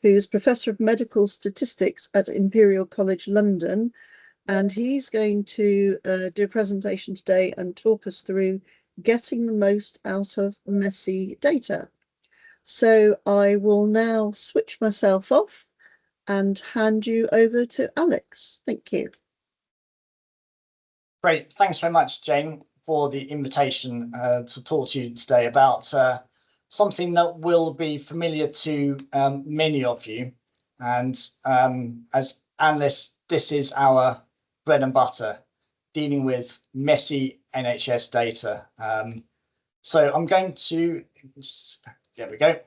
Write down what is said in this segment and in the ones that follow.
who's Professor of Medical Statistics at Imperial College London, and he's going to do a presentation today and talk us through getting the most out of messy data. So I will now switch myself off and hand you over to Alex. Thank you. Great. Thanks very much, Jane, for the invitation to talk to you today about something that will be familiar to many of you. And as analysts, this is our bread and butter, dealing with messy NHS data. So I'm going to, there we go.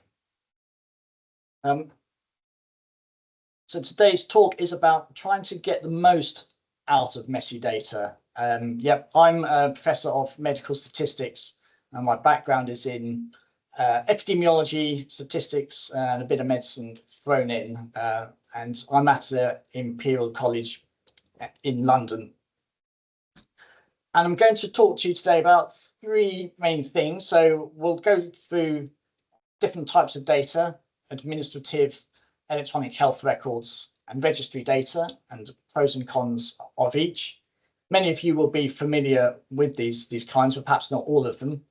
So today's talk is about trying to get the most out of messy data. Yep, I'm a professor of medical statistics, and my background is in epidemiology, statistics, and a bit of medicine thrown in. And I'm at Imperial College in London. And I'm going to talk to you today about three main things. So we'll go through different types of data: administrative, electronic health records, and registry data, and pros and cons of each. Many of you will be familiar with these kinds, but perhaps not all of them.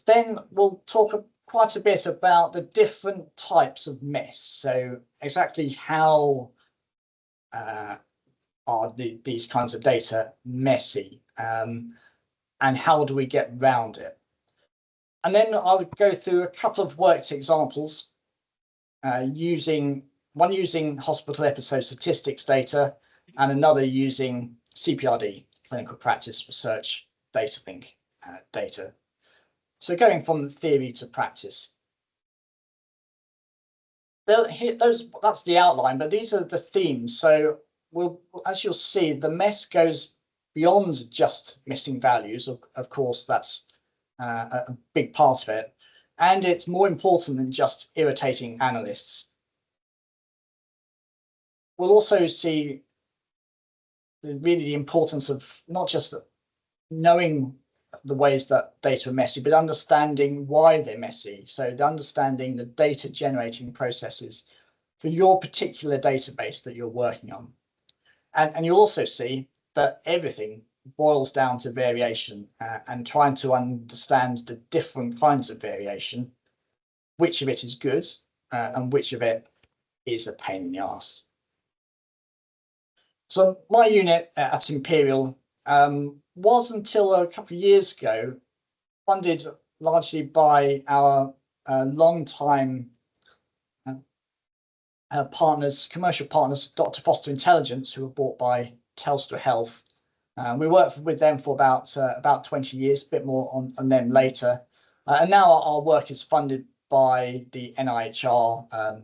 Then we'll talk quite a bit about the different types of mess. So exactly how are these kinds of data messy, and how do we get around it? And then I'll go through a couple of worked examples, using hospital episode statistics data and another using CPRD, clinical practice research data link data. So going from theory to practice. That's the outline, but these are the themes. So as you'll see, the mess goes beyond just missing values. Of course, that's a big part of it. And it's more important than just irritating analysts. We'll also see the importance of not just knowing the ways that data are messy, but understanding why they're messy. So understanding the data generating processes for your particular database that you're working on. And you'll also see that everything boils down to variation, and trying to understand the different kinds of variation, which of it is good and which of it is a pain in the arse. So my unit at Imperial was, until a couple of years ago, funded largely by our long-time commercial partners, Dr. Foster Intelligence, who were bought by Telstra Health. We worked with them for about 20 years, a bit more on them later. And now our work is funded by the NIHR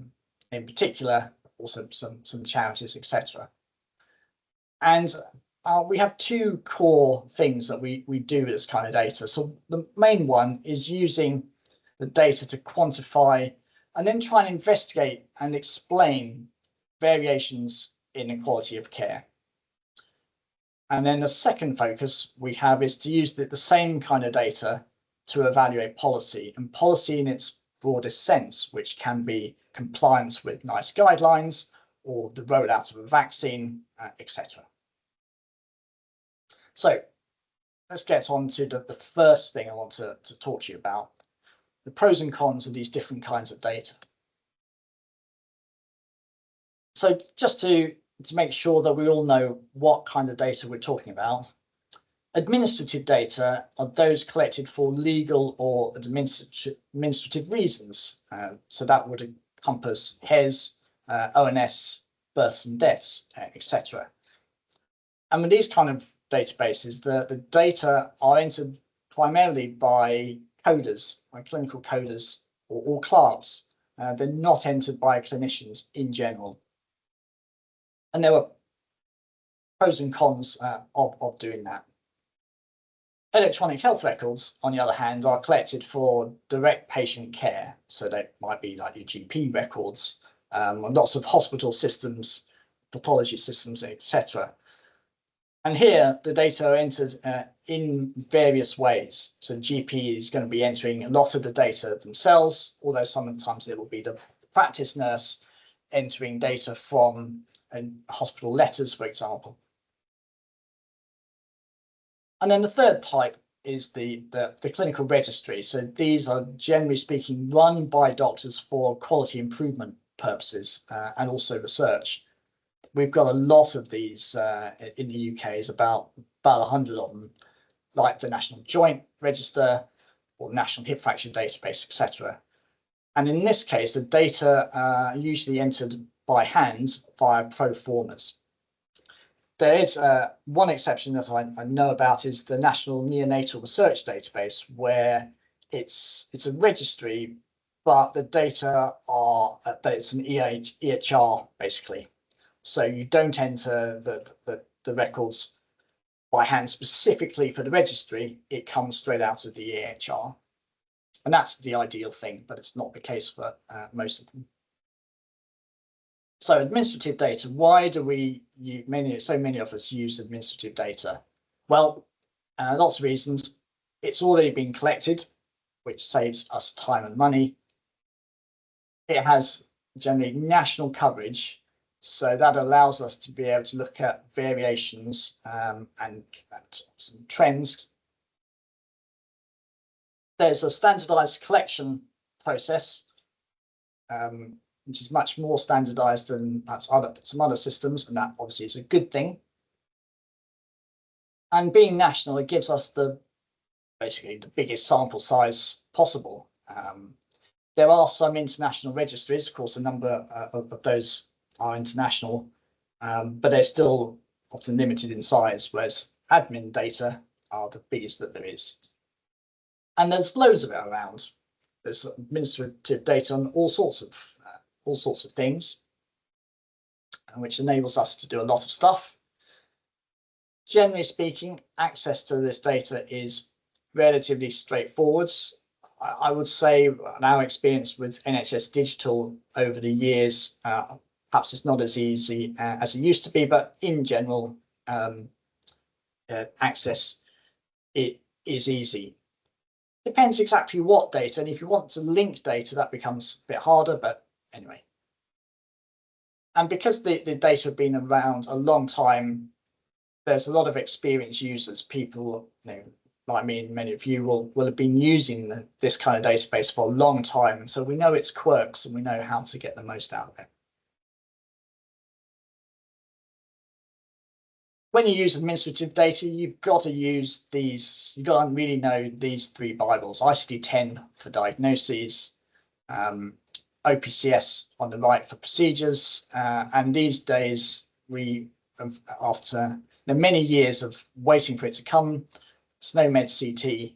in particular, also some charities, etc. And we have two core things that we do with this kind of data. So the main one is using the data to quantify and then try and investigate and explain variations in the quality of care. And then the second focus we have is to use the same kind of data to evaluate policy, and policy in its broadest sense, which can be compliance with NICE guidelines or the rollout of a vaccine, etc. So let's get on to the first thing I want to talk to you about, the pros and cons of these different kinds of data. So just to make sure that we all know what kind of data we're talking about, administrative data are those collected for legal or administrative reasons. So that would encompass HES, ONS, births and deaths, etc. And with these kind of databases, the data are entered primarily by coders, by clinical coders or clerks. They're not entered by clinicians in general. And there are pros and cons of doing that. Electronic health records, on the other hand, are collected for direct patient care. So they might be like your GP records, lots of hospital systems, pathology systems, etc. And here the data are entered in various ways. So GP is going to be entering a lot of the data themselves, although sometimes it will be the practice nurse entering data from hospital letters, for example. And then the third type is the clinical registry. So these are, generally speaking, run by doctors for quality improvement purposes and also research. We've got a lot of these in the UK, is about 100 of them, like the National Joint Register or National Hip Fracture Database, etc. And in this case, the data are usually entered by hand via pro formas. There is one exception that I know about, is the National Neonatal Research Database, where it's a registry, but the data are it's an EHR basically. So you don't enter the records by hand specifically for the registry. It comes straight out of the EHR, and that's the ideal thing, but it's not the case for most of them. So administrative data, why do so many of us use administrative data? Well, lots of reasons. It's already been collected, which saves us time and money. It has generally national coverage, so that allows us to be able to look at variations and some trends. There's a standardized collection process, which is much more standardized than some other systems, and that obviously is a good thing. And being national, it gives us basically the biggest sample size possible. There are some international registries, of course, a number of those are international, but they're still often limited in size, whereas admin data are the biggest that there is. And there's loads of it around. There's administrative data on all sorts of things, which enables us to do a lot of stuff. Generally speaking, access to this data is relatively straightforward. I would say, in our experience with NHS Digital over the years, perhaps it's not as easy as it used to be, but in general, access it is easy. Depends exactly what data, and if you want to link data, that becomes a bit harder, but anyway. And because the data have been around a long time, there's a lot of experienced users. People, like me and many of you will have been using this kind of database for a long time. So we know its quirks and we know how to get the most out of it. When you use administrative data, you've got to use these, you've got to really know these three Bibles: ICD-10 for diagnoses, OPCS on the right for procedures, and these days, after many years of waiting for it to come, SNOMED CT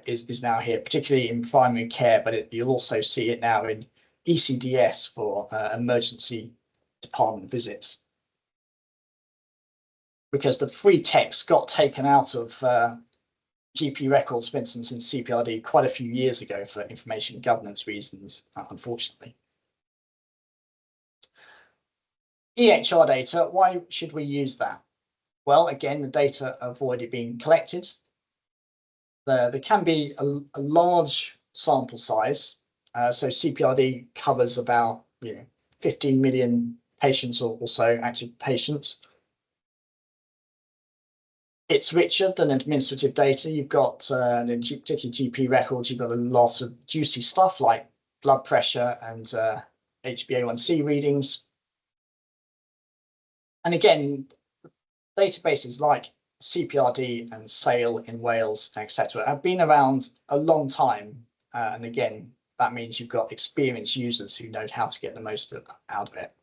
is now here, particularly in primary care, but you'll also see it now in ECDS for emergency department visits. Because the free text got taken out of GP records, for instance, in CPRD quite a few years ago for information governance reasons, unfortunately. EHR data, why should we use that? Well, again, the data have already been collected. There can be a large sample size. So CPRD covers about 15 million patients or so, active patients. It's richer than administrative data. You've got, particularly GP records, you've got a lot of juicy stuff like blood pressure and HbA1c readings. And again, databases like CPRD and SAIL in Wales, etc., have been around a long time. And again, that means you've got experienced users who know how to get the most out of it.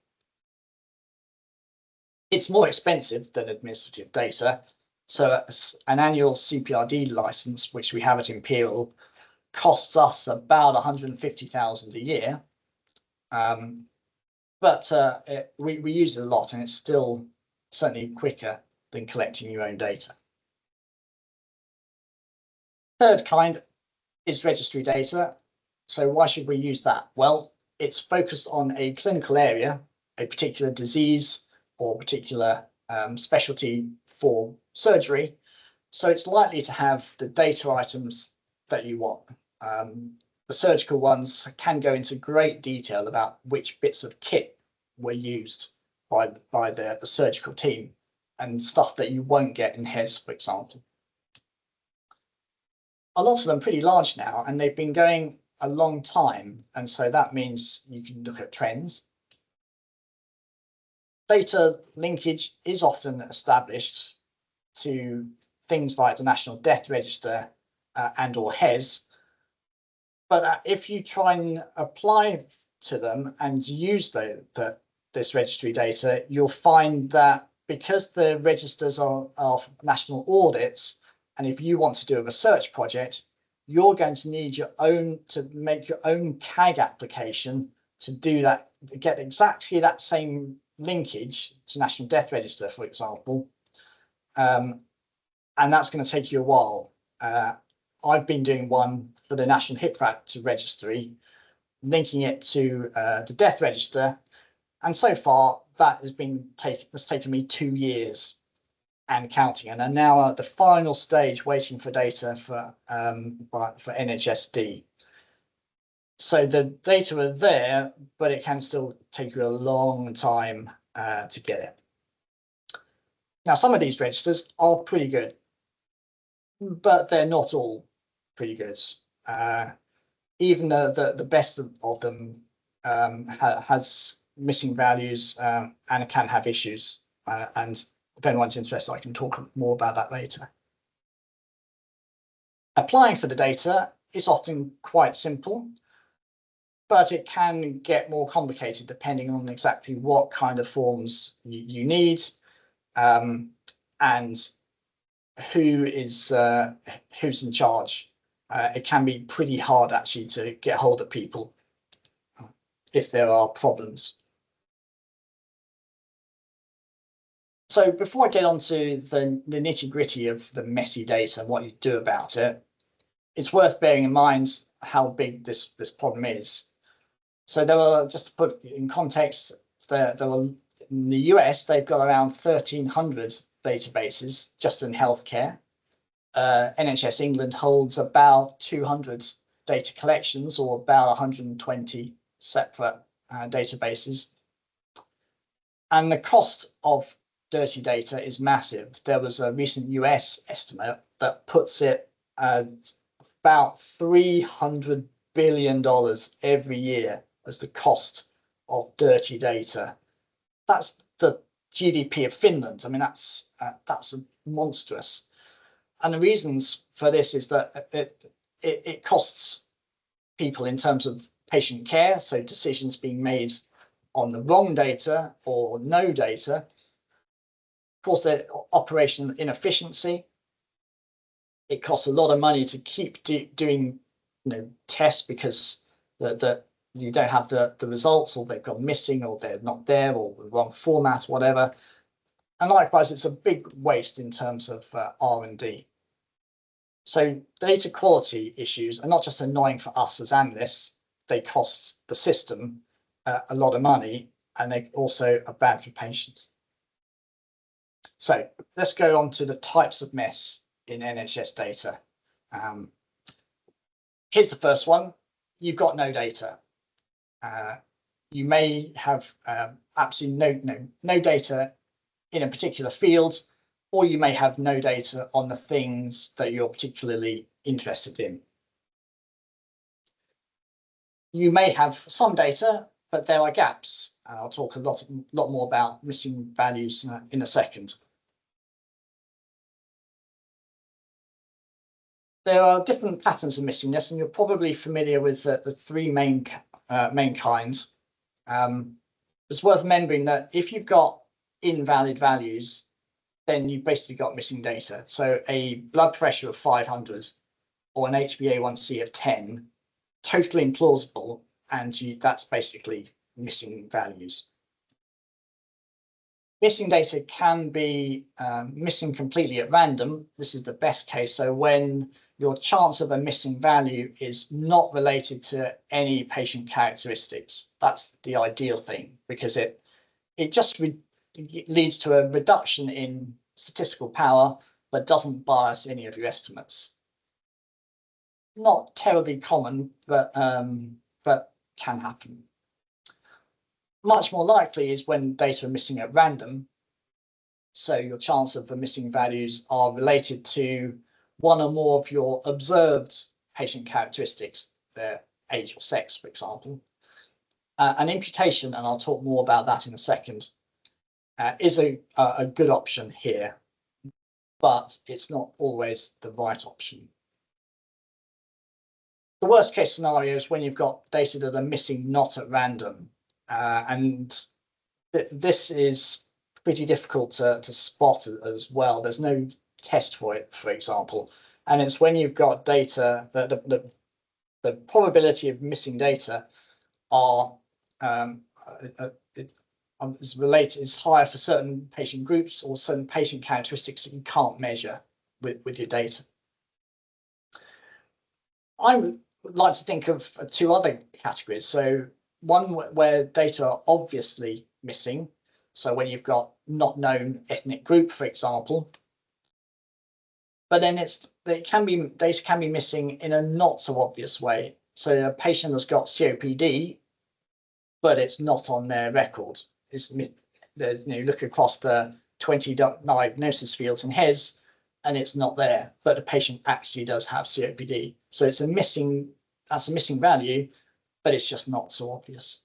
It's more expensive than administrative data. So an annual CPRD license, which we have at Imperial, costs us about 150,000 a year. But we use it a lot, and it's still certainly quicker than collecting your own data. Third kind is registry data. So why should we use that? Well, it's focused on a clinical area, a particular disease or particular specialty for surgery. So it's likely to have the data items that you want. the surgical ones can go into great detail about which bits of kit were used by the surgical team and stuff that you won't get in HES, for example. A lot of them pretty large now, and they've been going a long time, and so that means you can look at trends. Data linkage is often established to things like the National Death Register and or HES, but if you try and apply to them and use this registry data, you'll find that because the registers are national audits, and if you want to do a research project, you're going to need to make your own CAG application to do that, get exactly that same linkage to National Death Register, for example. And that's going to take you a while. I've been doing one for the National Hip Fracture Registry, linking it to the Death Register, and so far that has taken me 2 years and counting, and I'm now at the final stage waiting for data for NHSD. So the data are there, but it can still take you a long time to get it. Now, some of these registers are pretty good, but they're not all pretty good. Even the best of them has missing values and can have issues. And if anyone's interested, I can talk more about that later. Applying for the data is often quite simple, but it can get more complicated depending on exactly what kind of forms you need and who's in charge. It can be pretty hard actually to get hold of people if there are problems. So before I get on to the nitty-gritty of the messy data and what you do about it, it's worth bearing in mind how big this problem is. So there are, just to put in context, there are, in the US, they've got around 1,300 databases just in healthcare. NHS England holds about 200 data collections, or about 120 separate databases. And the cost of dirty data is massive. There was a recent US estimate that puts it at about $300 billion every year as the cost of dirty data. That's the GDP of Finland. I mean, that's monstrous. And the reasons for this is that it costs people in terms of patient care, so decisions being made on the wrong data or no data. Of course, the operational inefficiency. It costs a lot of money to keep doing tests because you don't have the results, or they've gone missing, or they're not there, or the wrong format, whatever. And likewise, it's a big waste in terms of R&D. So data quality issues are not just annoying for us as analysts, they cost the system a lot of money, and they also are bad for patients. So let's go on to the types of mess in NHS data. Here's the first one. You've got no data. You may have absolutely no data in a particular field, or you may have no data on the things that you're particularly interested in. You may have some data, but there are gaps. I'll talk a lot more about missing values in a second. There are different patterns of missingness, and you're probably familiar with the three main kinds. It's worth remembering that if you've got invalid values, then you've basically got missing data. So a blood pressure of 500 or an HbA1c of 10, totally implausible, and that's basically missing values. Missing data can be missing completely at random. This is the best case. So when your chance of a missing value is not related to any patient characteristics, that's the ideal thing, because it just leads to a reduction in statistical power, but doesn't bias any of your estimates. not terribly common, but can happen. Much more likely is when data are missing at random. So your chance of the missing values are related to one or more of your observed patient characteristics, their age or sex, for example. An imputation, and I'll talk more about that in a second, is a good option here, but it's not always the right option. The worst case scenario is when you've got data that are missing not at random, and this is pretty difficult to spot as well. There's no test for it, for example, and it's when you've got data that the probability of missing data are is related, is higher for certain patient groups or certain patient characteristics that you can't measure with your data. I would like to think of two other categories. So one where data are obviously missing. So when you've got not known ethnic group, for example, but then data can be missing in a not so obvious way. So a patient has got COPD, but it's not on their record. Look across the 20 diagnosis fields in HES, and it's not there, but the patient actually does have COPD. So that's a missing value, but it's just not so obvious.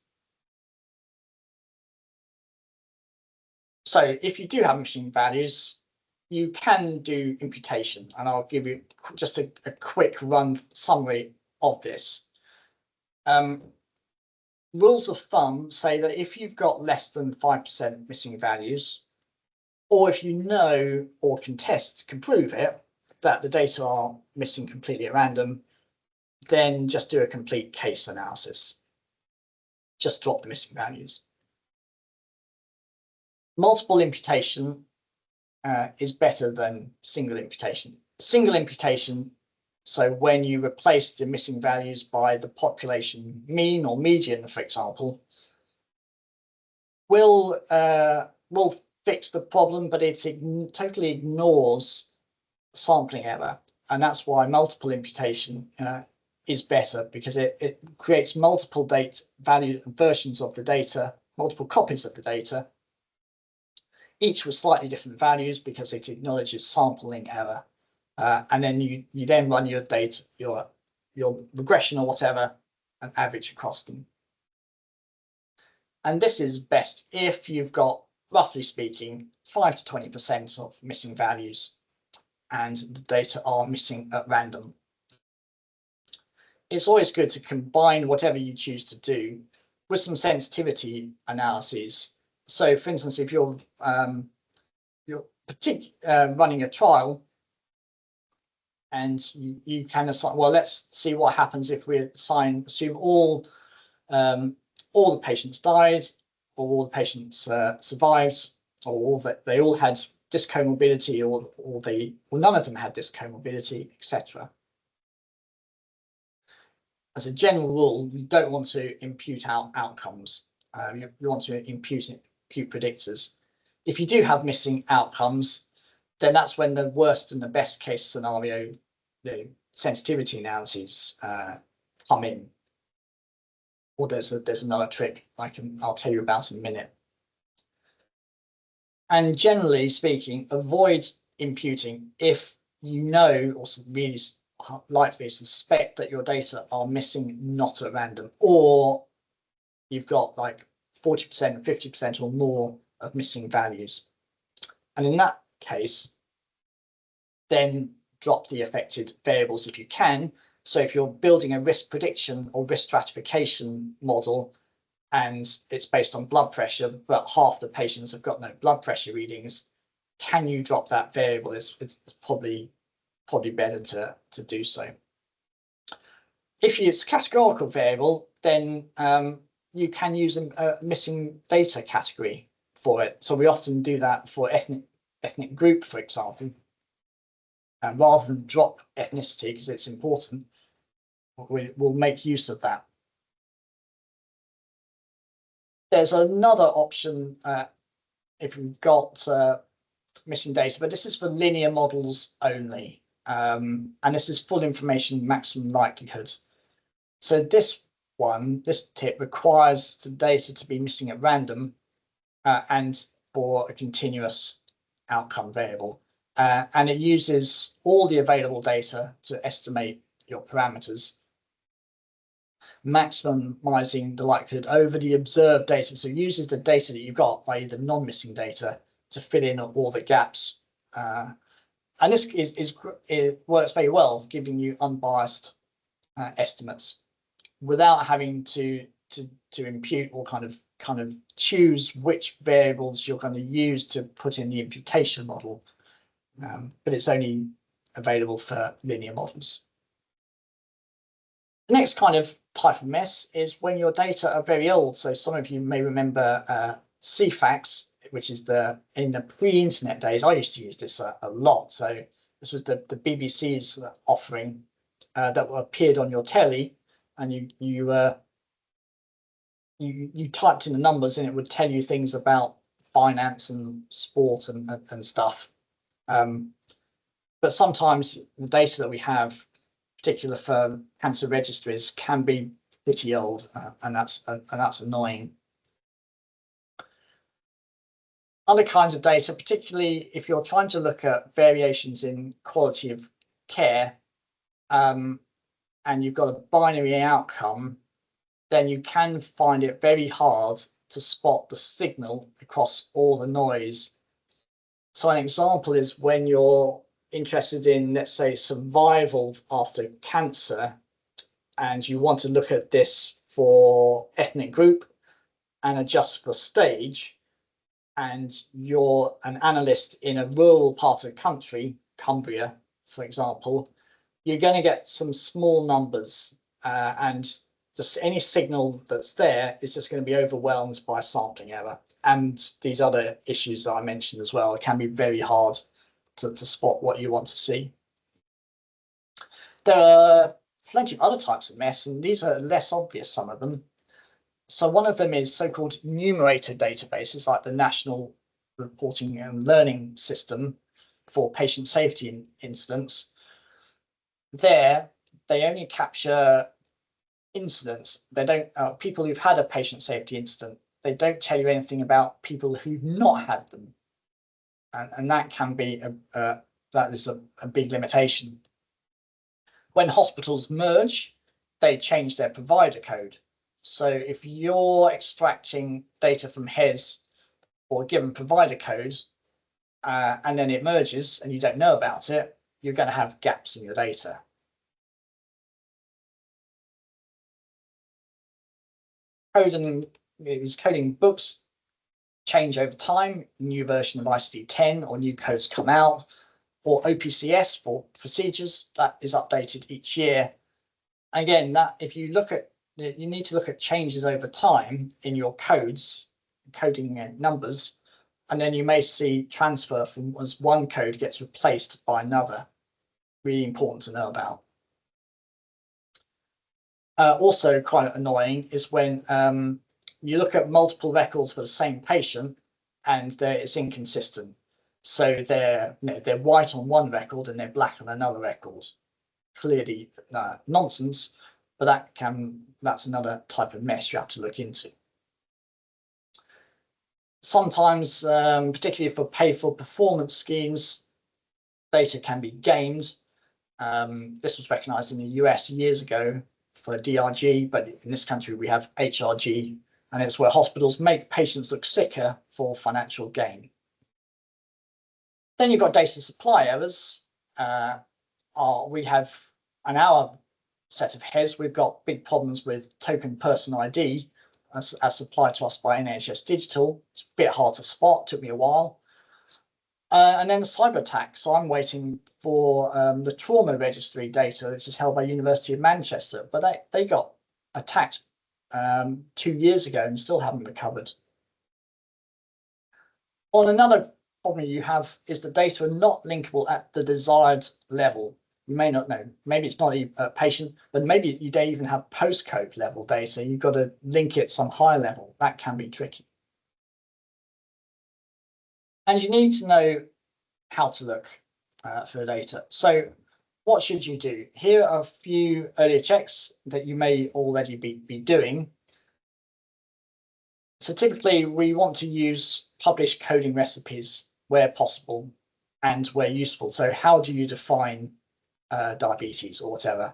So if you do have missing values, you can do imputation, and I'll give you just a quick run summary of this. Rules of thumb say that if you've got less than 5% missing values, or if you know or can prove it, that the data are missing completely at random, then just do a complete case analysis. Just drop the missing values. Multiple imputation is better than single imputation. Single imputation, so when you replace the missing values by the population mean or median, for example, will fix the problem, but it totally ignores sampling error. And that's why multiple imputation is better, because it creates multiple versions of the data, multiple copies of the data, each with slightly different values because it acknowledges sampling error. And then you then run your data, your regression or whatever, and average across them. And this is best if you've got, roughly speaking, 5 to 20% of missing values and the data are missing at random. It's always good to combine whatever you choose to do with some sensitivity analyses. So for instance, if you're running a trial and you can assign, well, let's see what happens if we assume all the patients died, or all the patients survived, or that they all had this comorbidity, or none of them had this comorbidity, etc. As a general rule, you don't want to impute outcomes. You want to impute predictors. If you do have missing outcomes, then that's when the worst and the best case scenario, the sensitivity analyses come in. Or there's another trick I'll tell you about in a minute. And generally speaking, avoid imputing if you know or really likely suspect that your data are missing not at random, or you've got like 40%, 50% or more of missing values. And in that case, then drop the affected variables if you can. So if you're building a risk prediction or risk stratification model, and it's based on blood pressure, but half the patients have got no blood pressure readings, can you drop that variable? It's probably better to do so. If it's a categorical variable, then you can use a missing data category for it. So we often do that for ethnic group, for example. And rather than drop ethnicity, because it's important, we'll make use of that. There's another option if you've got missing data, but this is for linear models only. and this is full information maximum likelihood. So this tip requires the data to be missing at random and for a continuous outcome variable. And it uses all the available data to estimate your parameters, maximizing the likelihood over the observed data. So it uses the data that you've got, i.e. the non-missing data, to fill in all the gaps. And this it works very well, giving you unbiased estimates without having to impute or kind of choose which variables you're going to use to put in the imputation model. But it's only available for linear models. The next kind of type of mess is when your data are very old. So some of you may remember CFAX, which is in the pre-internet days. I used to use this a lot. So this was the BBC's offering that appeared on your telly, and you typed in the numbers and it would tell you things about finance and sport and stuff. But sometimes the data that we have, particularly for cancer registries, can be pretty old, and that's annoying. Other kinds of data, particularly if you're trying to look at variations in quality of care, and you've got a binary outcome, then you can find it very hard to spot the signal across all the noise. So an example is when you're interested in, let's say, survival after cancer, and you want to look at this for ethnic group and adjust for stage, and you're an analyst in a rural part of the country, Cumbria, for example, you're going to get some small numbers, and just any signal that's there is just going to be overwhelmed by sampling error. And these other issues that I mentioned as well, it can be very hard to spot what you want to see. There are plenty of other types of mess, and these are less obvious, some of them. So one of them is so-called numerator databases, like the National Reporting and Learning System for patient safety incidents. There, they only capture incidents. They don't people who've had a patient safety incident. They don't tell you anything about people who've not had them, and that can be that is a big limitation. When hospitals merge, they change their provider code. So if you're extracting data from HES or a given provider code, and then it merges and you don't know about it, you're going to have gaps in your data. Coding books change over time. New version of ICD-10 or new codes come out, or OPCS for procedures that is updated each year. Again, that if you look at, you need to look at changes over time in your codes, coding numbers, and then you may see transfer from as one code gets replaced by another. Really important to know about. Also quite annoying is when you look at multiple records for the same patient and it's inconsistent. So they're white on one record and they're black on another record. Clearly nonsense, but that's another type of mess you have to look into. Sometimes, particularly for pay-for-performance schemes, data can be gamed. This was recognized in the US years ago for DRG, but in this country we have HRG, and it's where hospitals make patients look sicker for financial gain. Then you've got data supply errors. We have, on our set of HES, we've got big problems with token person ID as supplied to us by NHS Digital. It's a bit hard to spot, took me a while. And then the cyber attack. So I'm waiting for the trauma registry data, which is held by University of Manchester, but they got attacked 2 years ago and still haven't recovered. Well, another problem you have is the data are not linkable at the desired level. You may not know, maybe it's not a patient, but maybe you don't even have postcode level data. You've got to link it some high level. That can be tricky. And you need to know how to look for data. So what should you do? Here are a few earlier checks that you may already be doing. So typically we want to use published coding recipes where possible and where useful. So how do you define diabetes or whatever?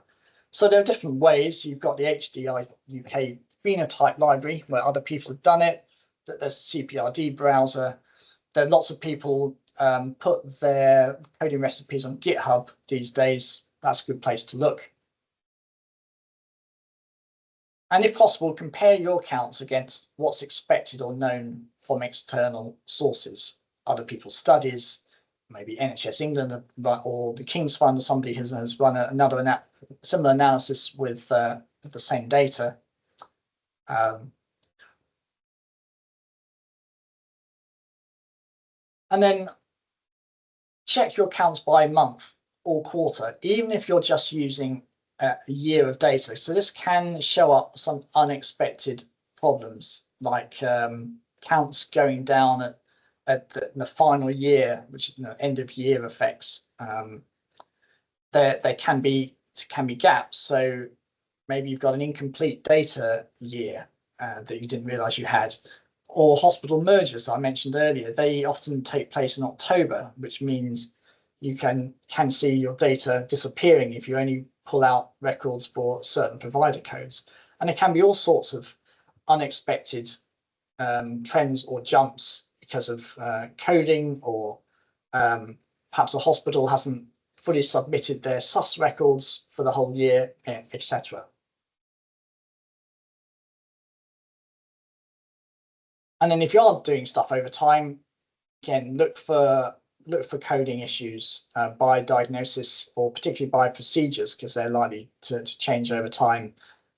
So there are different ways. You've got the HDI UK phenotype library where other people have done it. There's the CPRD browser. There are lots of people put their coding recipes on GitHub these days. That's a good place to look. And if possible, compare your counts against what's expected or known from external sources, other people's studies, maybe NHS England or the King's Fund or somebody has run another similar analysis with the same data. And then check your counts by month or quarter, even if you're just using a year of data. So this can show up some unexpected problems, like counts going down at the final year, which is end of year effects. There can be gaps. So maybe you've got an incomplete data year that you didn't realize you had. Or hospital mergers I mentioned earlier, they often take place in October, which means you can see your data disappearing if you only pull out records for certain provider codes. And there can be all sorts of unexpected trends or jumps because of coding, or perhaps a hospital hasn't fully submitted their SUS records for the whole year, etc. And then if you are doing stuff over time, again, look for coding issues by diagnosis, or particularly by procedures, because they're likely to change over time,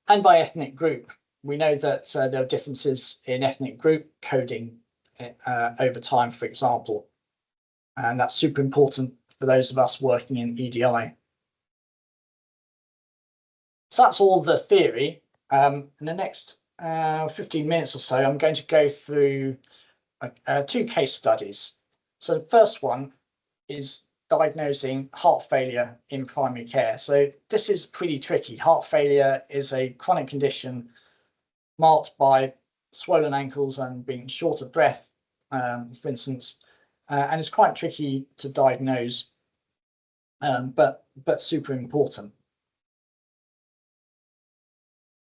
and by ethnic group. We know that there are differences in ethnic group coding over time, for example, and that's super important for those of us working in EDI. So that's all the theory. In the next 15 minutes or so, I'm going to go through two case studies. So the first one is diagnosing heart failure in primary care. So this is pretty tricky. Heart failure is a chronic condition marked by swollen ankles and being short of breath, for instance, and it's quite tricky to diagnose, but super important.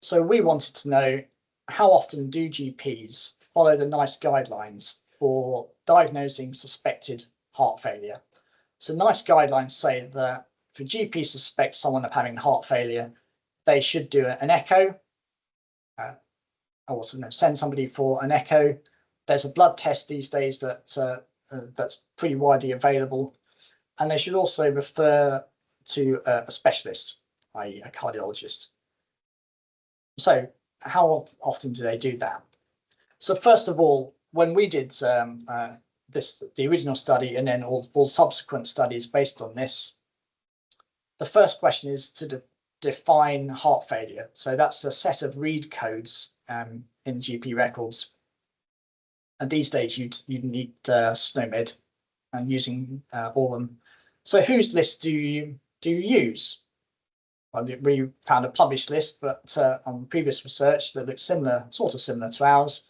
So we wanted to know, how often do GPs follow the NICE guidelines for diagnosing suspected heart failure? So NICE guidelines say that if a GP suspects someone of having heart failure, they should do an echo, or send somebody for an echo. There's a blood test these days that's pretty widely available, and they should also refer to a specialist, i.e. a cardiologist. So how often do they do that? So first of all, when we did the original study and then all subsequent studies based on this, the first question is to define heart failure. So that's a set of read codes in GP records. And these days you'd need SNOMED and using all of them. So whose list do you use? Well, we found a published list, but on previous research that looked sort of similar to ours,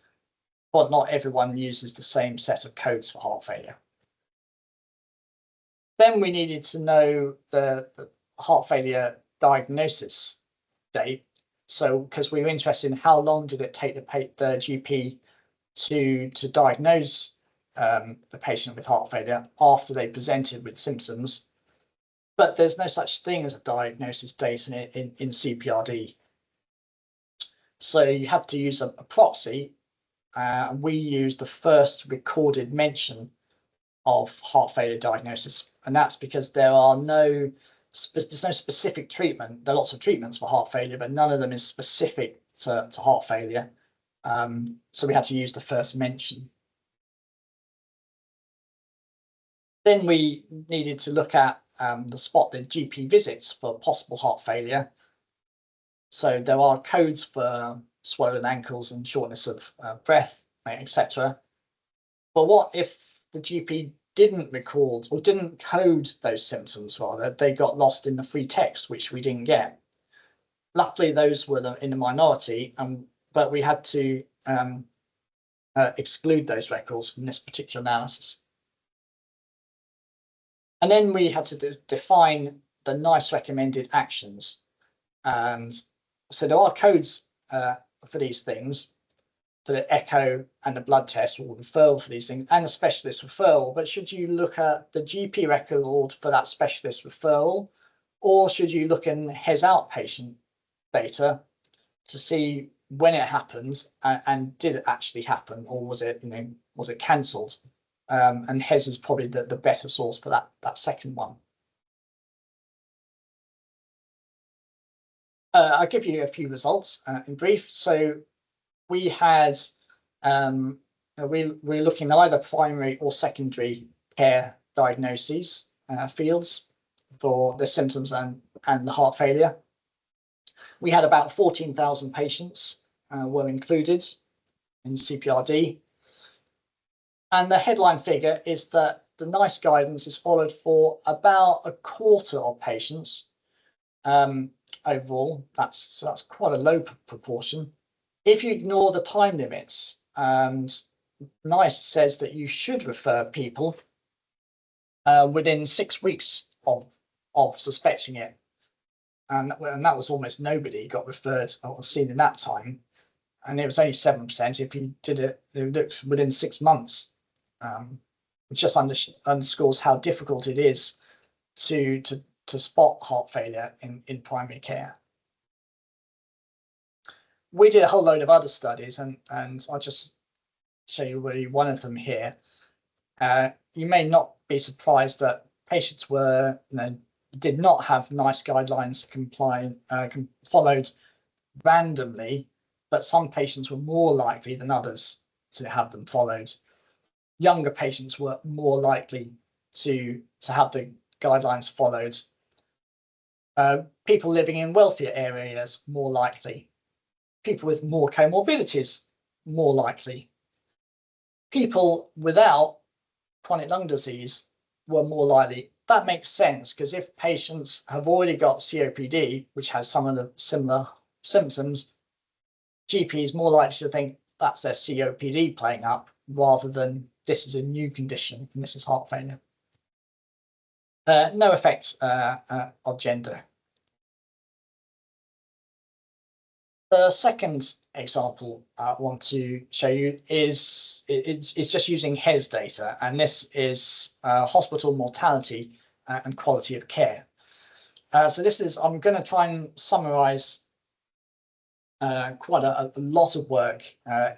but not everyone uses the same set of codes for heart failure. Then we needed to know the heart failure diagnosis date. So, because we were interested in how long did it take the GP to diagnose the patient with heart failure after they presented with symptoms. But there's no such thing as a diagnosis date in CPRD. So you have to use a proxy. We use the first recorded mention of heart failure diagnosis, and that's because there's no specific treatment. There are lots of treatments for heart failure, but none of them is specific to heart failure. So we had to use the first mention. Then we needed to look at the GP visits for possible heart failure. So there are codes for swollen ankles and shortness of breath, etc. But what if the GP didn't record or didn't code those symptoms, rather, they got lost in the free text, which we didn't get. Luckily, those were in the minority, but we had to exclude those records from this particular analysis. And then we had to define the NICE recommended actions. And so there are codes for these things, for the echo and the blood test, or referral for these things, and a specialist referral. But should you look at the GP record for that specialist referral, or should you look in HES outpatient data to see when it happened and did it actually happen, or was it, was it cancelled? And HES is probably the better source for that second one. I'll give you a few results in brief. So we had, we're looking at either primary or secondary care diagnoses fields for the symptoms and the heart failure. We had about 14,000 patients were included in CPRD. And the headline figure is that the NICE guidance is followed for about a quarter of patients overall. That's quite a low proportion. If you ignore the time limits, NICE says that you should refer people within 6 weeks of suspecting it. And that was almost nobody got referred or seen in that time. And it was only 7% if you did it within 6 months. Which just underscores how difficult it is to spot heart failure in primary care. We did a whole load of other studies, and I'll just show you really one of them here. You may not be surprised that patients did not have NICE guidelines followed randomly, but some patients were more likely than others to have them followed. Younger patients were more likely to have the guidelines followed. People living in wealthier areas, more likely. People with more comorbidities, more likely. People without chronic lung disease were more likely. That makes sense, because if patients have already got COPD, which has some of the similar symptoms, GP is more likely to think that's their COPD playing up, rather than this is a new condition and this is heart failure. No effects of gender. The second example I want to show you is just using HES data, and this is hospital mortality and quality of care. So this is, I'm going to try and summarize quite a lot of work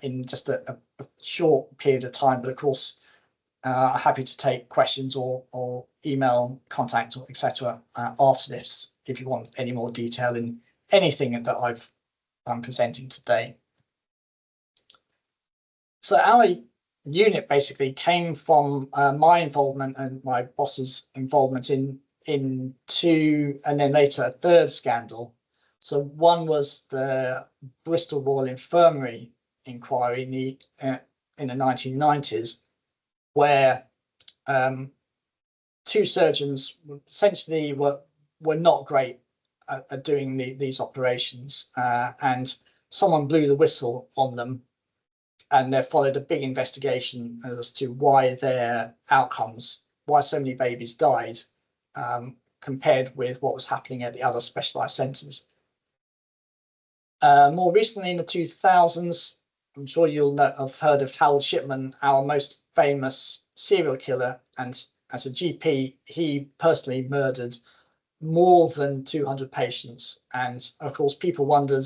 in just a short period of time, but of course happy to take questions or email contact, or etc. After this, if you want any more detail in anything that I'm presenting today. So our unit basically came from my involvement and my boss's involvement in two, and then later a third scandal. So one was the Bristol Royal Infirmary inquiry in the 1990s, where two surgeons essentially were not great at doing these operations, and someone blew the whistle on them, and there followed a big investigation as to why their outcomes, why so many babies died, compared with what was happening at the other specialised centres. More recently, in the 2000s, I'm sure you'll have heard of Harold Shipman, our most famous serial killer, and as a GP, he personally murdered more than 200 patients. And of course, people wondered,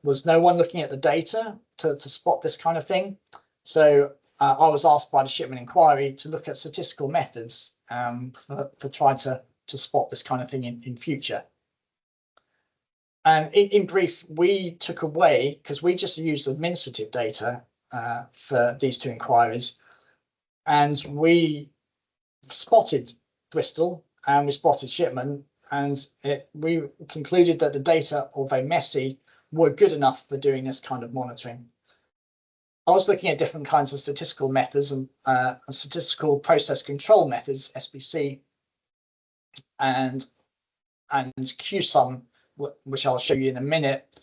was no one looking at the data to spot this kind of thing? So I was asked by the Shipman inquiry to look at statistical methods for trying to spot this kind of thing in future. And in brief, we took away, because we just used administrative data for these two inquiries, and we spotted Bristol and we spotted Shipman, and we concluded that the data, although messy, were good enough for doing this kind of monitoring. I was looking at different kinds of statistical methods and statistical process control methods, SPC, and QSUM, which I'll show you in a minute,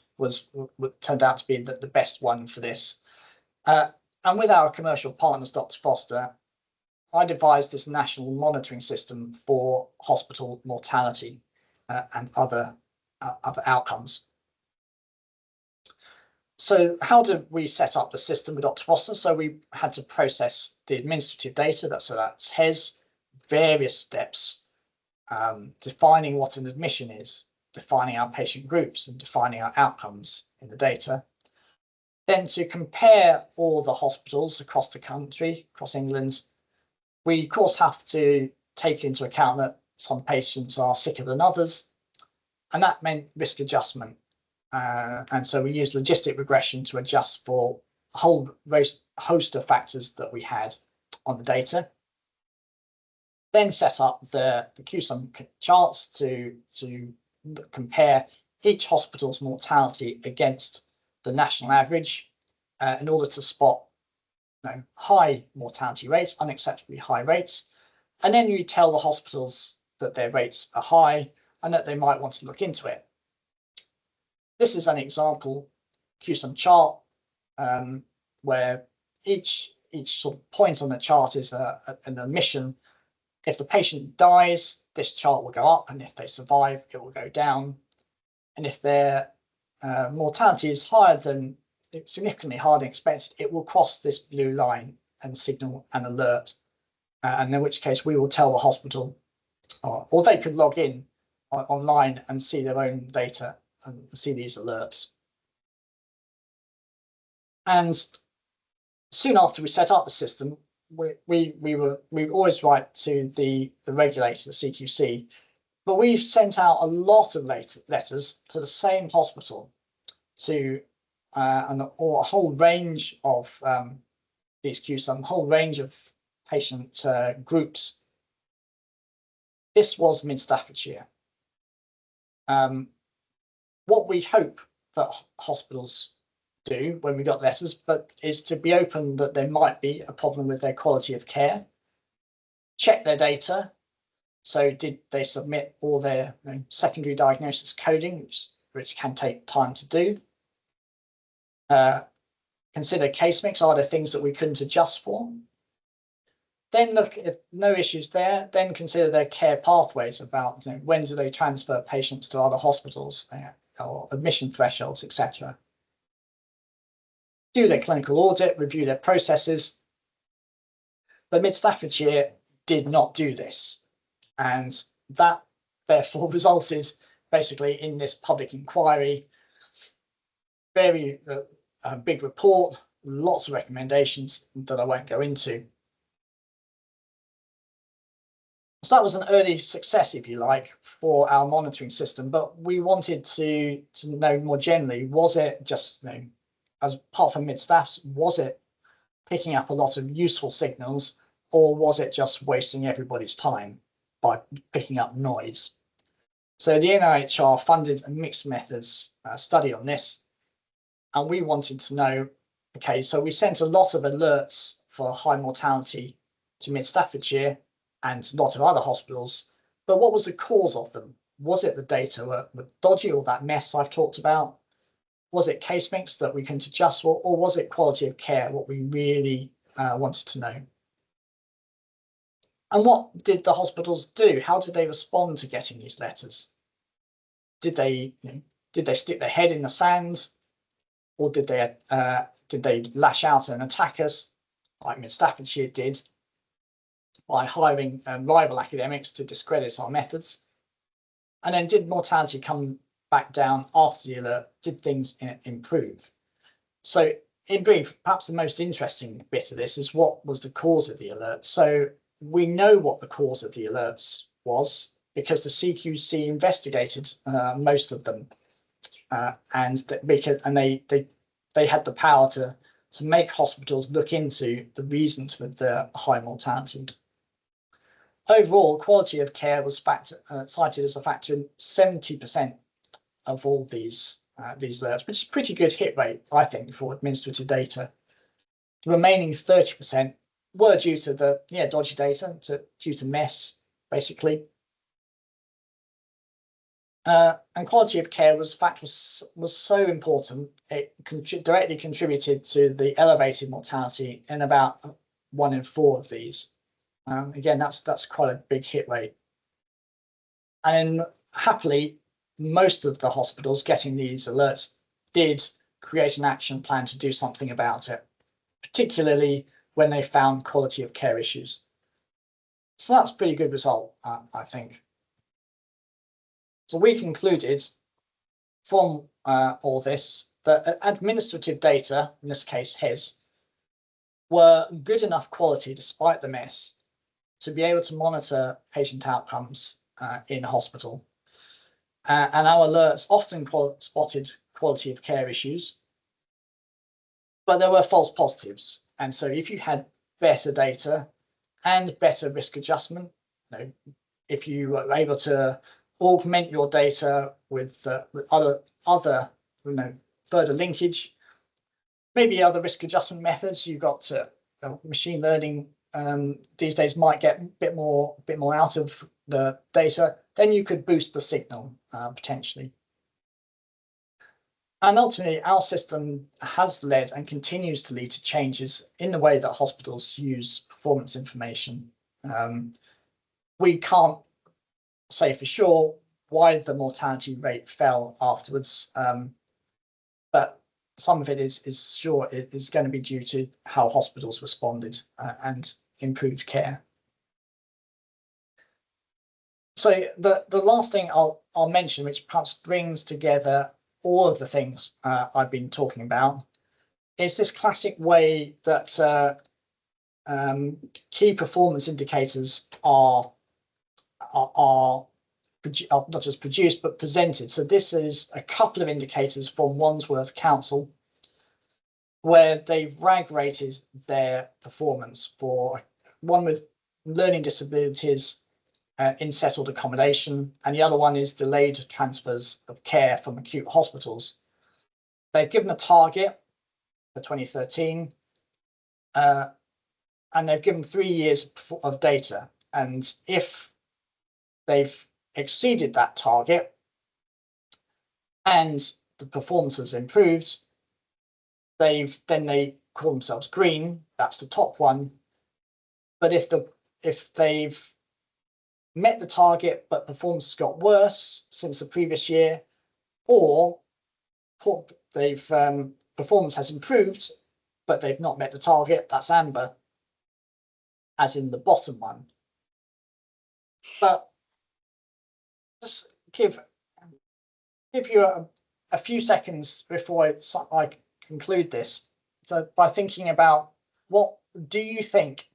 turned out to be the best one for this. And with our commercial partners, Dr. Foster, I devised this national monitoring system for hospital mortality and other outcomes. So how did we set up the system with Dr. Foster? So we had to process the administrative data, that's HES, various steps, defining what an admission is, defining our patient groups and defining our outcomes in the data. Then to compare all the hospitals across the country, across England, we of course have to take into account that some patients are sicker than others, and that meant risk adjustment. And so we used logistic regression to adjust for a whole host of factors that we had on the data. Then set up the QSUM charts to compare each hospital's mortality against the national average in order to spot high mortality rates, unacceptably high rates. And then you tell the hospitals that their rates are high and that they might want to look into it. This is an example QSUM chart where each sort of point on the chart is an admission. If the patient dies, this chart will go up, and if they survive, it will go down. And if their mortality is significantly higher than expected, it will cross this blue line and signal an alert. And in which case we will tell the hospital, or they could log in online and see their own data and see these alerts. And soon after we set up the system, we always write to the regulator, the CQC, but we've sent out a lot of letters to the same hospital to or a whole range of these QSUM, a whole range of patient groups. This was Mid Staffordshire. What we hope that hospitals do when we got letters, but is to be open that there might be a problem with their quality of care, check their data. So did they submit all their secondary diagnosis coding, which can take time to do? Consider case mix, are there things that we couldn't adjust for? Then look at no issues there, then consider their care pathways about when do they transfer patients to other hospitals or admission thresholds, etc. Do their clinical audit, review their processes. But Mid Staffordshire did not do this. And that therefore resulted basically in this public inquiry, very big report, lots of recommendations that I won't go into. So that was an early success, if you like, for our monitoring system, but we wanted to know more generally, was it just, as apart from mid-staffs, was it picking up a lot of useful signals, or was it just wasting everybody's time by picking up noise? So the NIHR funded a mixed methods study on this, and we wanted to know, okay, so we sent a lot of alerts for high mortality to Mid Staffordshire and a lot of other hospitals, but what was the cause of them? Was it the data were dodgy, or that mess I've talked about? Was it case mix that we can adjust for, or was it quality of care, what we really wanted to know? And what did the hospitals do? How did they respond to getting these letters? Did they stick their head in the sand, or did they lash out and attack us, like Mid Staffordshire did, by hiring rival academics to discredit our methods? And then did mortality come back down after the alert? Did things improve? So in brief, perhaps the most interesting bit of this is what was the cause of the alert. So we know what the cause of the alerts was because the CQC investigated most of them, and they had the power to make hospitals look into the reasons for the high mortality. Overall, quality of care was cited as a factor in 70% of all these alerts, which is a pretty good hit rate, I think, for administrative data. remaining 30% were due to the dodgy data, due to mess, basically. And quality of care was so important, it directly contributed to the elevated mortality in about 1 in 4 of these. Again, that's quite a big hit rate. And happily, most of the hospitals getting these alerts did create an action plan to do something about it, particularly when they found quality of care issues. So that's a pretty good result, I think. So we concluded from all this that administrative data, in this case HES, were good enough quality despite the mess to be able to monitor patient outcomes in hospital. And our alerts often spotted quality of care issues, but there were false positives. And so if you had better data and better risk adjustment, if you were able to augment your data with other further linkage, maybe other risk adjustment methods, you've got machine learning these days might get a bit more out of the data, then you could boost the signal potentially. And ultimately, our system has led and continues to lead to changes in the way that hospitals use performance information. We can't say for sure why the mortality rate fell afterwards, but some of it is going to be due to how hospitals responded and improved care. So the last thing I'll mention, which perhaps brings together all of the things I've been talking about, is this classic way that key performance indicators are not just produced but presented. So this is a couple of indicators from Wandsworth Council where they've RAG rated their performance for one with learning disabilities in settled accommodation, and the other one is delayed transfers of care from acute hospitals. They've given a target for 2013, and they've given 3 years of data. And if they've exceeded that target and the performance has improved, then they call themselves green. That's the top one. But if they've met the target but performance has got worse since the previous year, or they've performance has improved but they've not met the target, that's amber, as in the bottom one. But just give you a few seconds before I conclude this, so by thinking about what do you think?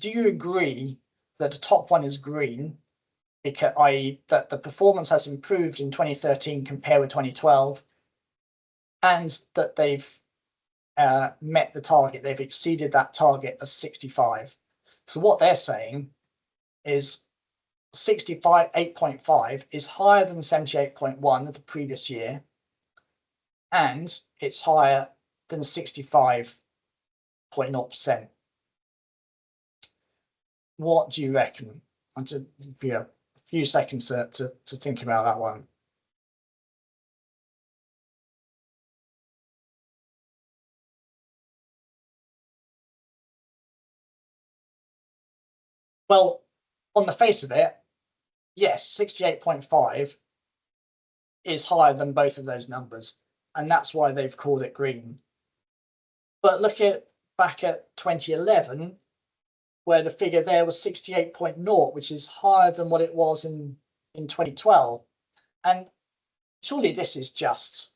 Do you agree that the top one is green, because i.e. that the performance has improved in 2013 compared with 2012, and that they've met the target, they've exceeded that target of 65? So what they're saying is 8.5 is higher than 78.1 of the previous year, and it's higher than 65.0%. What do you reckon? I'll just give you a few seconds to think about that one. Well, on the face of it, yes, 68.5 is higher than both of those numbers, and that's why they've called it green. But look back at 2011, where the figure there was 68.0, which is higher than what it was in 2012. And surely this is just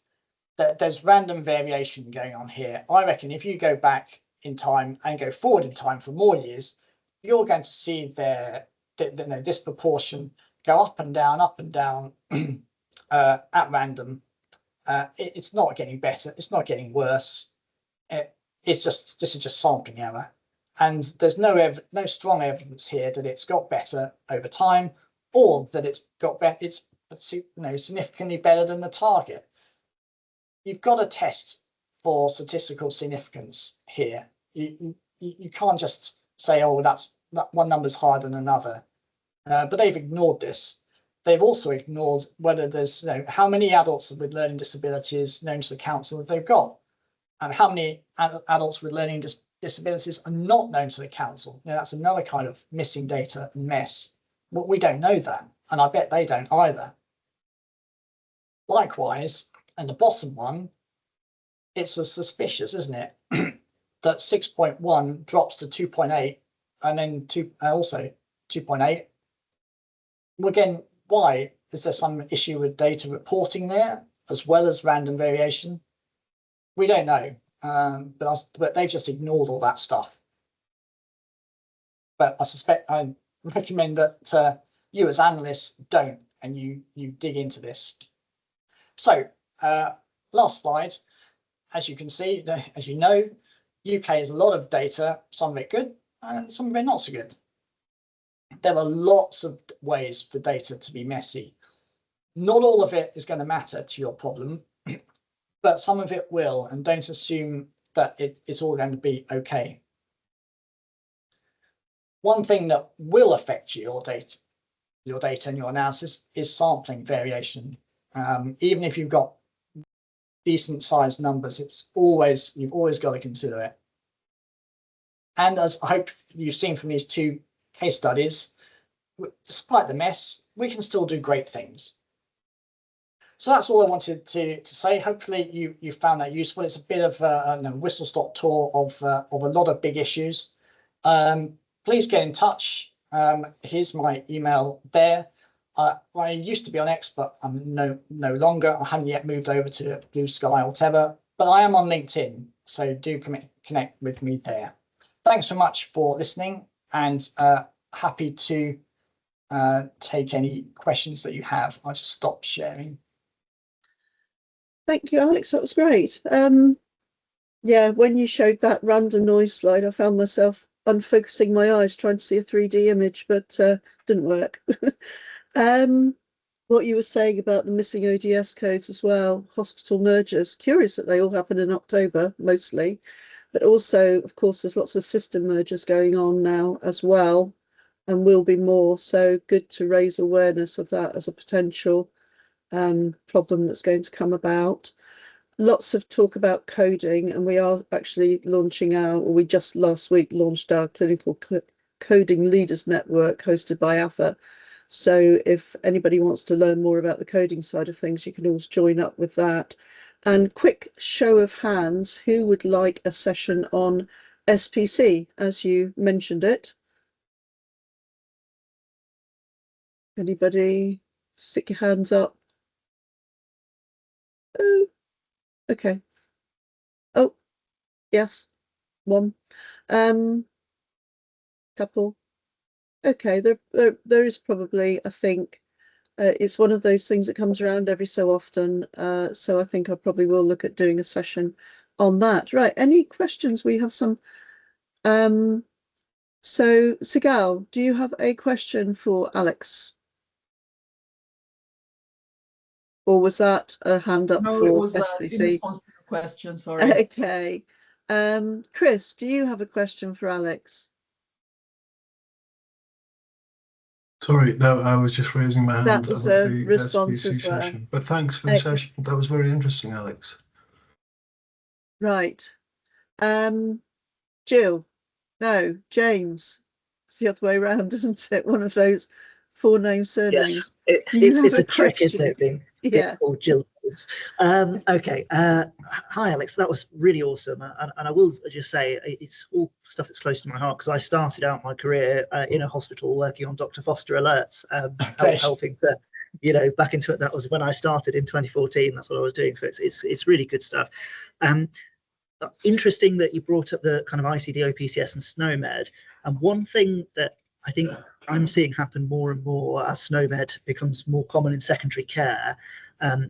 that there's random variation going on here. I reckon if you go back in time and go forward in time for more years, you're going to see this proportion go up and down at random. It's not getting better. It's not getting worse. This is just sampling error, and there's no strong evidence here that it's got better over time, or that it's significantly better than the target. You've got to test for statistical significance here. You can't just say, oh, that one number's higher than another. But they've ignored this. They've also ignored whether there's, how many adults with learning disabilities known to the council they've got, and how many adults with learning disabilities are not known to the council. That's another kind of missing data and mess. Well, we don't know that, and I bet they don't either. Likewise, and the bottom one, it's suspicious, isn't it, that 6.1 drops to 2.8 and then also 2.8. Well, again, why? Is there some issue with data reporting there as well as random variation? We don't know, but they've just ignored all that stuff. But I recommend that you as analysts don't, and you dig into this. So last slide. As you can see, as you know, UK has a lot of data, some of it good and some of it not so good. There are lots of ways for data to be messy. Not all of it is going to matter to your problem, but some of it will, and don't assume that it's all going to be okay. One thing that will affect your data and your analysis is sampling variation. Even if you've got decent sized numbers, you've always got to consider it. And as I hope you've seen from these two case studies, despite the mess, we can still do great things. So that's all I wanted to say. Hopefully you found that useful. It's a bit of a whistle-stop tour of a lot of big issues. Please get in touch. Here's my email there. I used to be on X, but I'm no longer. I haven't yet moved over to Blue Sky or whatever, but I am on LinkedIn, so do connect with me there. Thanks so much for listening, and happy to take any questions that you have. I'll just stop sharing. Thank you, Alex. That was great. Yeah, when you showed that random noise slide, I found myself unfocusing my eyes trying to see a 3D image, but didn't work. What you were saying about the missing ODS codes as well, hospital mergers, curious that they all happen in October mostly, but also, of course, there's lots of system mergers going on now as well, and will be more. So good to raise awareness of that as a potential problem that's going to come about. Lots of talk about coding, and we are actually launching we just last week launched our clinical coding leaders network hosted by AphA. So if anybody wants to learn more about the coding side of things, you can always join up with that. And quick show of hands, who would like a session on SPC, as you mentioned it? Anybody? Stick your hands up. Oh, okay. Oh, yes, one. Couple. Okay, there is probably, I think, it's one of those things that comes around every so often. So I think I probably will look at doing a session on that. Right, any questions? We have some. So Sigal, do you have a question for Alex? Or was that a hand up No, for it was SPC? in response to your question, sorry. Okay. Chris, do you have a question for Alex? Sorry, no, I was just raising my hand That was about a the response SPC as well. session. But thanks for the session. That was very interesting, Alex. Right. Jill. No, James. It's the other way around, isn't it? One of those four-name surnames. Yes, it's a trick, isn't it? Being called Jill. Okay. Hi, Alex. That was really awesome, and I will just say it's all stuff that's close to my heart, because I started out my career in a hospital working on Dr. Foster alerts, helping to, back into it. That was when I started in 2014. That's what I was doing. So it's really good stuff. Interesting that you brought up the kind of ICD, OPCS and SNOMED. And one thing that I think I'm seeing happen more and more as SNOMED becomes more common in secondary care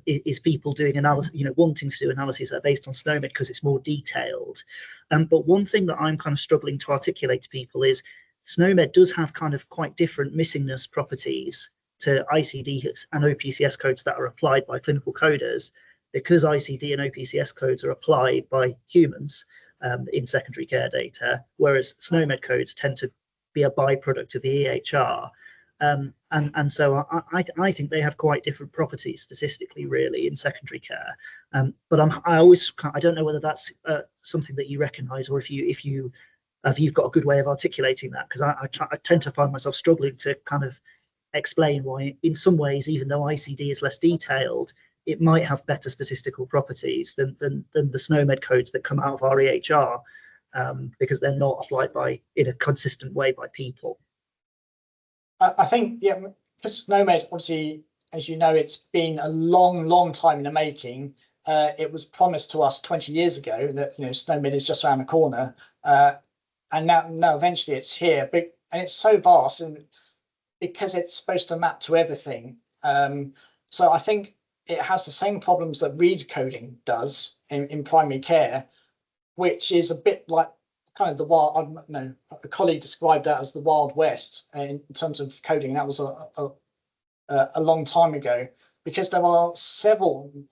is people doing analysis, wanting to do analyses that are based on SNOMED because it's more detailed. But one thing that I'm kind of struggling to articulate to people is SNOMED does have kind of quite different missingness properties to ICD and OPCS codes that are applied by clinical coders. Because ICD and OPCS codes are applied by humans, in secondary care data, whereas SNOMED codes tend to be a byproduct of the EHR. And so I think they have quite different properties statistically, really, in secondary care. But I don't know whether that's something that you recognise, or if you've got a good way of articulating that, because I tend to find myself struggling to kind of explain why, in some ways, even though ICD is less detailed, it might have better statistical properties than the SNOMED codes that come out of our EHR, because they're not applied in a consistent way by people. I think, yeah, because SNOMED, obviously, as you know, it's been a long time in the making. It was promised to us 20 years ago that, you know, SNOMED is just around the corner, and now eventually it's here. But and it's so vast, and because it's supposed to map to everything. So I think it has the same problems that read coding does in primary care, which is a bit like kind of the wild, I don't know, a colleague described that as the Wild West in terms of coding. That was a long time ago, because there are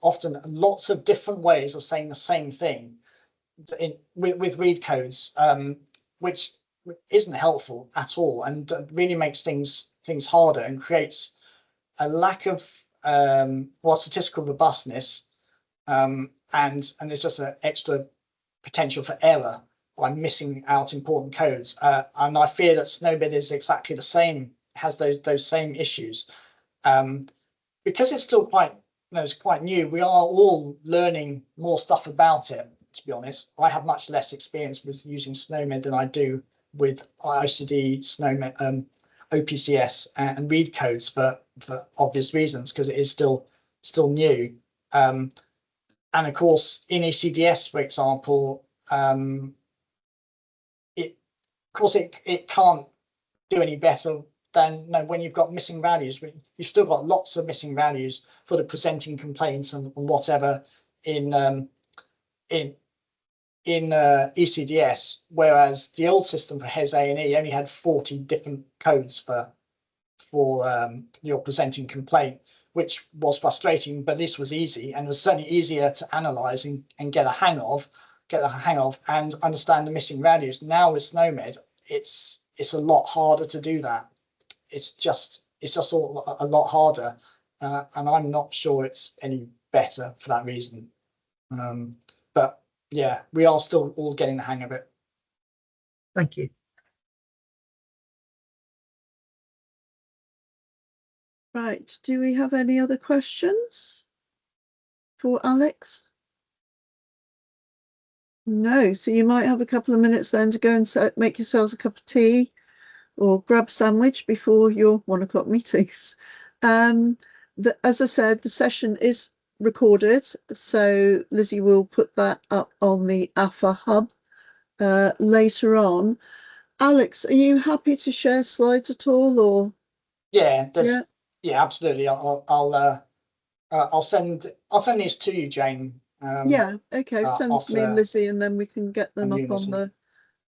often lots of different ways of saying the same thing with read codes, which isn't helpful at all, and really makes things harder and creates a lack of statistical robustness, and there's just an extra potential for error by missing out important codes. And I fear that SNOMED is exactly the same, has those same issues. Because it's still quite new, we are all learning more stuff about it, to be honest. I have much less experience with using SNOMED than I do with ICD, SNOMED, OPCS and read codes for obvious reasons, because it is still new. And of course, in ECDS, for example, it can't do any better than when you've got missing values. You've still got lots of missing values for the presenting complaints and whatever in ECDS, whereas the old system for HES A&E only had 40 different codes for your presenting complaint, which was frustrating, but this was easy, and was certainly easier to analyze and get a hang of and understand the missing values. Now with SNOMED, it's a lot harder to do that. It's just all a lot harder, and I'm not sure it's any better for that reason. But yeah, we are still all getting the hang of it. Thank you. Right, do we have any other questions for Alex? No, so you might have a couple of minutes then to go and make yourselves a cup of tea or grab a sandwich before your 1 o'clock meetings. As I said, the session is recorded, so Lizzie will put that up on the AphA hub later on. Alex, are you happy to share slides at all, or? Yeah, absolutely. I'll send these to you, Jane. Yeah, okay, send them to me and Lizzie, and then we can get them up on the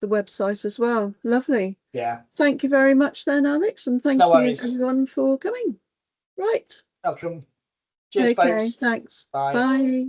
website as well. Lovely. Yeah. Thank you very much then, Alex, and thank you everyone for coming. Right. Welcome. Cheers, okay, folks. Thanks. Bye. Bye.